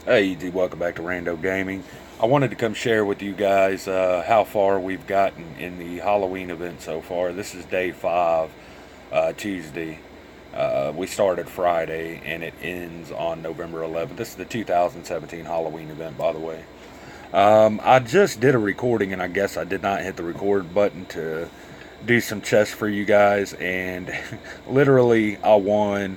Hey, EG, welcome back to Rando Gaming. I wanted to come share with you guys how far we've gotten in the Halloween event so far. This is day 5, Tuesday. We started Friday and it ends on November 11th. This is the 2017 Halloween event, by the way. I just did a recording and I guess I did not hit the record button to do some chests for you guys, and literally I won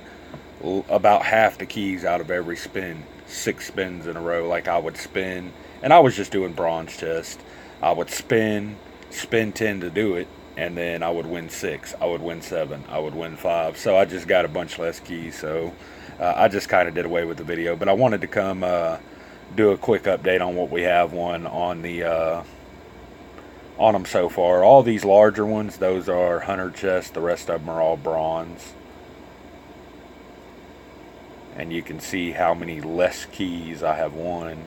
about half the keys out of every spin, 6 spins in a row. Like, I would spin, and I was just doing bronze chest. I would spin 10 to do it, and then I would win 6, I would win 7, I would win 5. So I just got a bunch less keys. So I just kind of did away with the video, but I wanted to come do a quick update on what we have won on the on them so far. All these larger ones, those are 100 chests. The rest of them are all bronze. And you can see how many less keys I have won.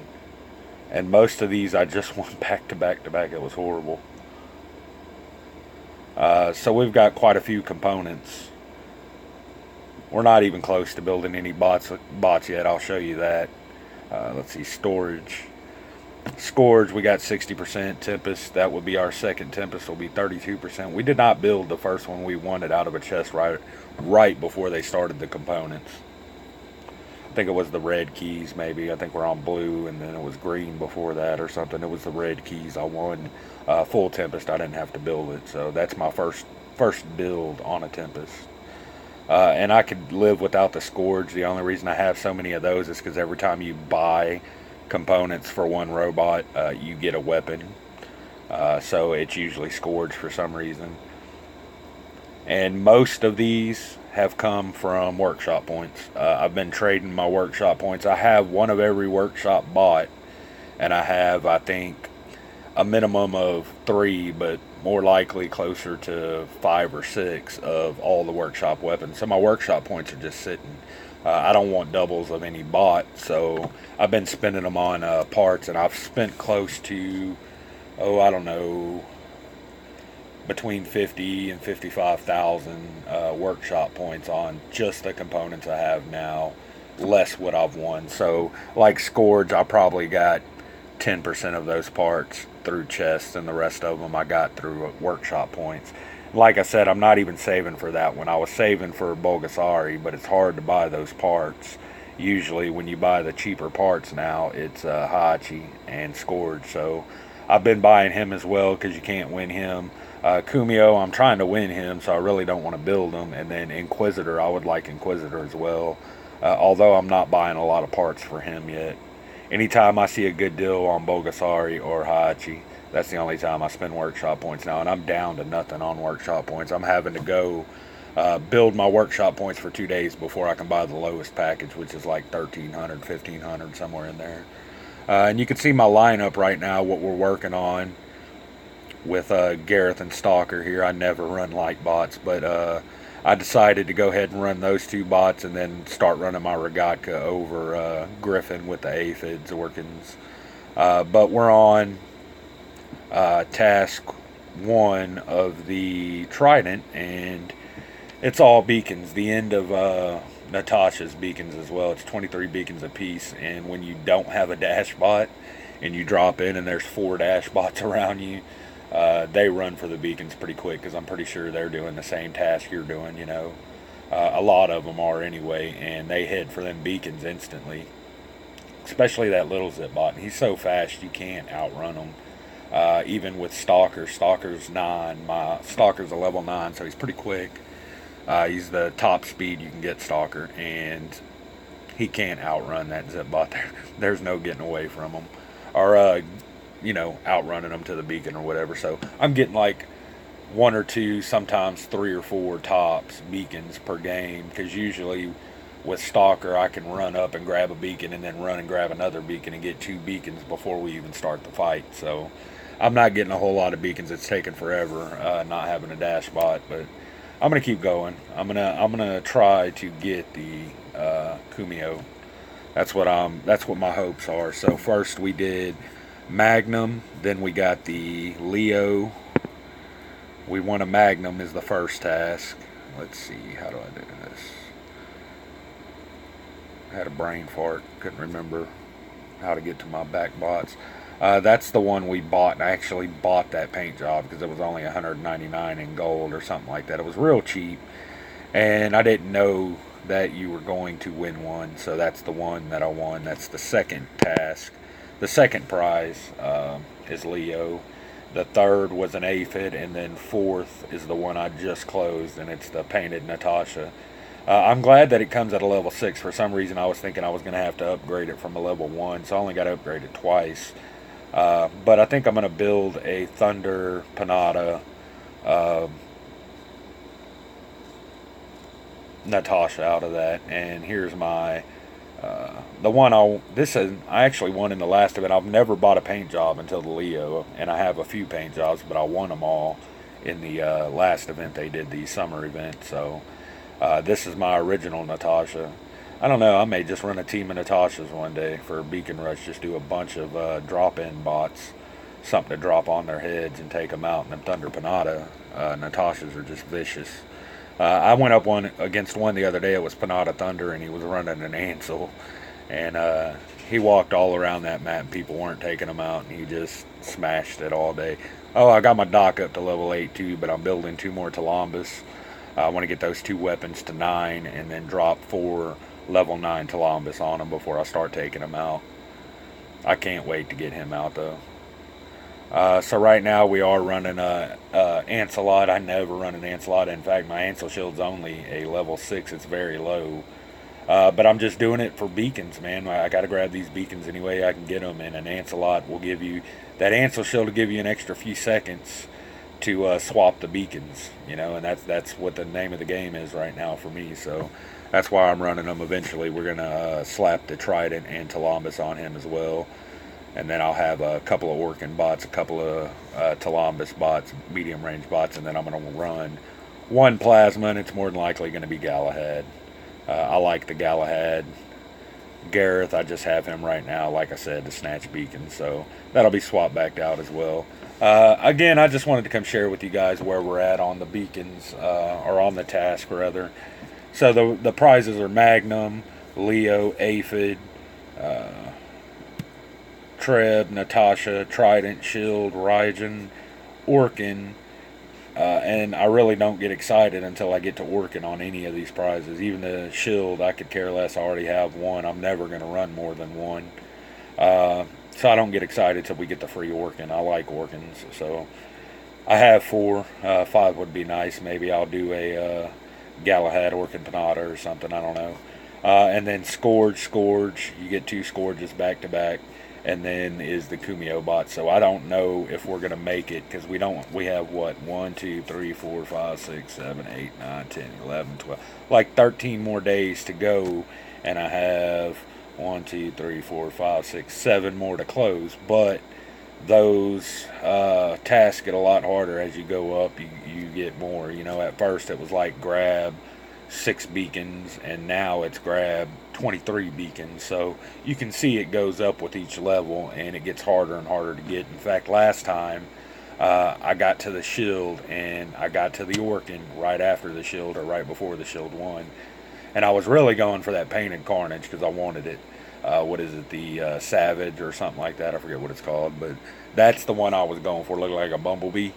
And most of these I just won back to back to back. It was horrible. So we've got quite a few components. We're not even close to building any bots yet. I'll show you that. Let's see, storage. Scourge, we got 60%. Tempest, that would be our second Tempest, will be 32%. We did not build the first one. We won it out of a chest right before they started the components. I think it was the red keys, maybe. I think we're on blue, and then it was green before that or something. It was the red keys. I won full Tempest. I didn't have to build it, so that's my first build on a Tempest. And I could live without the Scourge. The only reason I have so many of those is because every time you buy components for one robot, you get a weapon. So it's usually Scourge for some reason. And most of these have come from workshop points. I've been trading my workshop points. I have one of every workshop bot, and I have, I think, a minimum of 3, but more likely closer to 5 or 6 of all the workshop weapons. So my workshop points are just sitting. I don't want doubles of any bot, so I've been spending them on parts, and I've spent close to, I don't know, between 50 and 55,000 workshop points on just the components I have now, less what I've won. So, like Scourge, I probably got 10% of those parts through chests, and the rest of them I got through workshop points. Like I said, I'm not even saving for that one. I was saving for Bulgasari, but it's hard to buy those parts. Usually when you buy the cheaper parts now, it's Hachi and Scourge. So I've been buying him as well because you can't win him. Kumio, I'm trying to win him, so I really don't want to build him. And then Inquisitor, I would like Inquisitor as well. Although I'm not buying a lot of parts for him yet. Anytime I see a good deal on Bulgasari or Hachi, that's the only time I spend workshop points now. And I'm down to nothing on workshop points. I'm having to go build my workshop points for 2 days before I can buy the lowest package, which is like 1,300, 1,500, somewhere in there. And you can see my lineup right now, what we're working on with Gareth and Stalker here. I never run light bots, but I decided to go ahead and run those 2 bots and then start running my Rogatka over Griffin with the aphids, Orkins. But we're on task 1 of the Trident, and it's all beacons. The end of Natasha's beacons as well. It's 23 beacons apiece, and when you don't have a dash bot and you drop in and there's 4 dash bots around you, they run for the beacons pretty quick, because I'm pretty sure they're doing the same task you're doing, you know. A lot of them are anyway, and they head for them beacons instantly. Especially that little zip bot. He's so fast you can't outrun him. Even with Stalker. Stalker's 9. My Stalker's a level 9, so he's pretty quick. He's the top speed you can get Stalker, and he can't outrun that zip bot there. There's no getting away from him. Or, outrunning them to the beacon or whatever. So I'm getting like 1 or 2, sometimes 3 or 4 tops beacons per game, because usually with Stalker I can run up and grab a beacon and then run and grab another beacon and get 2 beacons before we even start the fight. So I'm not getting a whole lot of beacons. It's taken forever not having a dash bot, but I'm gonna keep going. I'm gonna try to get the Kumio. That's what my hopes are. So first we did Magnum, then we got the Leo. We won a Magnum is the first task. Let's see, how do I do this? I had a brain fart, couldn't remember. how to get to my back bots. That's the one we bought, and I actually bought that paint job because it was only 199 in gold or something like that. It was real cheap, and I didn't know that you were going to win one, so that's the one that I won. That's the second task. The second prize is Leo. The third was an aphid, and then fourth is the one I just closed, and it's the painted Natasha. I'm glad that it comes at a level 6. For some reason, I was thinking I was going to have to upgrade it from a level 1, so I only got to upgrade it twice. But I think I'm going to build a Thunder Panada Natasha out of that. And here's my the one I actually won in the last event. I've never bought a paint job until the Leo, and I have a few paint jobs, but I won them all in the last event they did, the summer event. So this is my original Natasha. I don't know, I may just run a team of Natashas one day for Beacon Rush, just do a bunch of drop-in bots, something to drop on their heads and take them out. And them Thunder Panada Natashas are just vicious. I went up against one the other day. It was Panada Thunder, and he was running an Ansel, and he walked all around that map, and people weren't taking him out, and he just smashed it all day. Oh, I got my dock up to level 8 too, but I'm building 2 more Talambas. I want to get those 2 weapons to 9, and then drop 4 level 9 Talambas on them before I start taking them out. I can't wait to get him out though. So right now we are running a Ancelot. I never run an Ancelot. In fact, my Ansel shield's only a level 6. It's very low. But I'm just doing it for beacons, man. I got to grab these beacons any way I can get them, and an Ancelot will give you, that Ansel shield will give you an extra few seconds to swap the beacons, you know, and that's what the name of the game is right now for me. So that's why I'm running them. Eventually we're going to slap the Trident and Talambas on him as well. And then I'll have a couple of Orkin bots, a couple of Talambas bots, medium range bots, and then I'm going to run 1 Plasma, and it's more than likely going to be Galahad. I like the Galahad. Gareth, I just have him right now, like I said, to snatch beacons, so that'll be swapped back out as well. Again, I just wanted to come share with you guys where we're at on the beacons, or on the task rather. So the prizes are Magnum, Leo, Aphid, Treb, Natasha, Trident, Shield, Raijin, Orkin, and I really don't get excited until I get to Orkin on any of these prizes. Even the Shield, I could care less. I already have 1. I'm never going to run more than 1. So I don't get excited till we get the free Orkin. I like Orkins, so I have 4. 5 would be nice. Maybe I'll do a Galahad, Orkin Panada or something. I don't know. And then Scourge. You get 2 Scourges back to back. And then is the Kumio bot. So I don't know if we're going to make it, because we have what, 1, 2, 3, 4, 5, 6, 7, 8, 9, 10, 11, 12, like 13 more days to go, and I have 1, 2, 3, 4, 5, 6, 7 more to close. But those tasks get a lot harder as you go up. You get more. You know, at first it was like grab 6 beacons, and now it's grab 23 beacons. So you can see it goes up with each level, and it gets harder and harder to get. In fact, last time I got to the Shield, and I got to the Orkin right after the Shield, or right before the Shield won, and I was really going for that painted Carnage because I wanted it. What is it, the Savage or something like that? I forget what it's called, but that's the one I was going for. Looked like a bumblebee.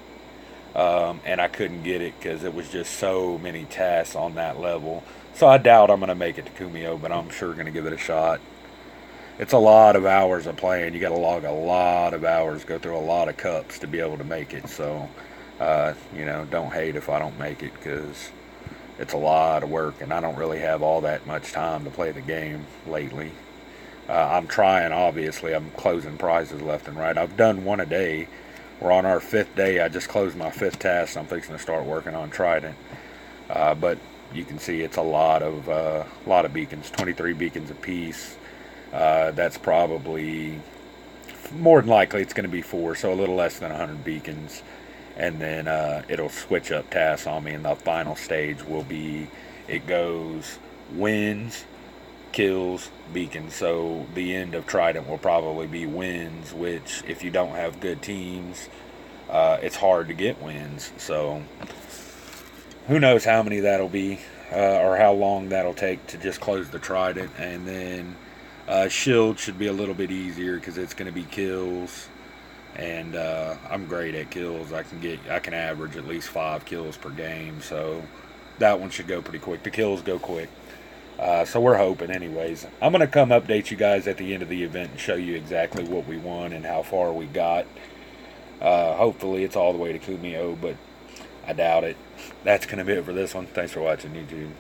And I couldn't get it because it was just so many tasks on that level. So I doubt I'm going to make it to Kumio, but I'm sure going to give it a shot. It's a lot of hours of playing. You got to log a lot of hours, go through a lot of cups to be able to make it. So, you know, don't hate if I don't make it, because it's a lot of work, and I don't really have all that much time to play the game lately. I'm trying, obviously. I'm closing prizes left and right. I've done 1 a day. We're on our 5th day. I just closed my 5th task. I'm fixing to start working on Trident. But you can see it's a lot of beacons, 23 beacons apiece. That's probably, more than likely, it's going to be 4, so a little less than 100 beacons. And then it'll switch up tasks on me, and the final stage will be, it goes wins, kills, beacons. So the end of Trident will probably be wins, which if you don't have good teams, it's hard to get wins. So who knows how many that'll be, or how long that'll take to just close the Trident. And then Shield should be a little bit easier because it's going to be kills, and I'm great at kills. I can average at least 5 kills per game, so that one should go pretty quick. The kills go quick. So we're hoping, anyways. I'm going to come update you guys at the end of the event and show you exactly what we won and how far we got. Hopefully it's all the way to Kumio, but I doubt it. That's going to be it for this one. Thanks for watching YouTube.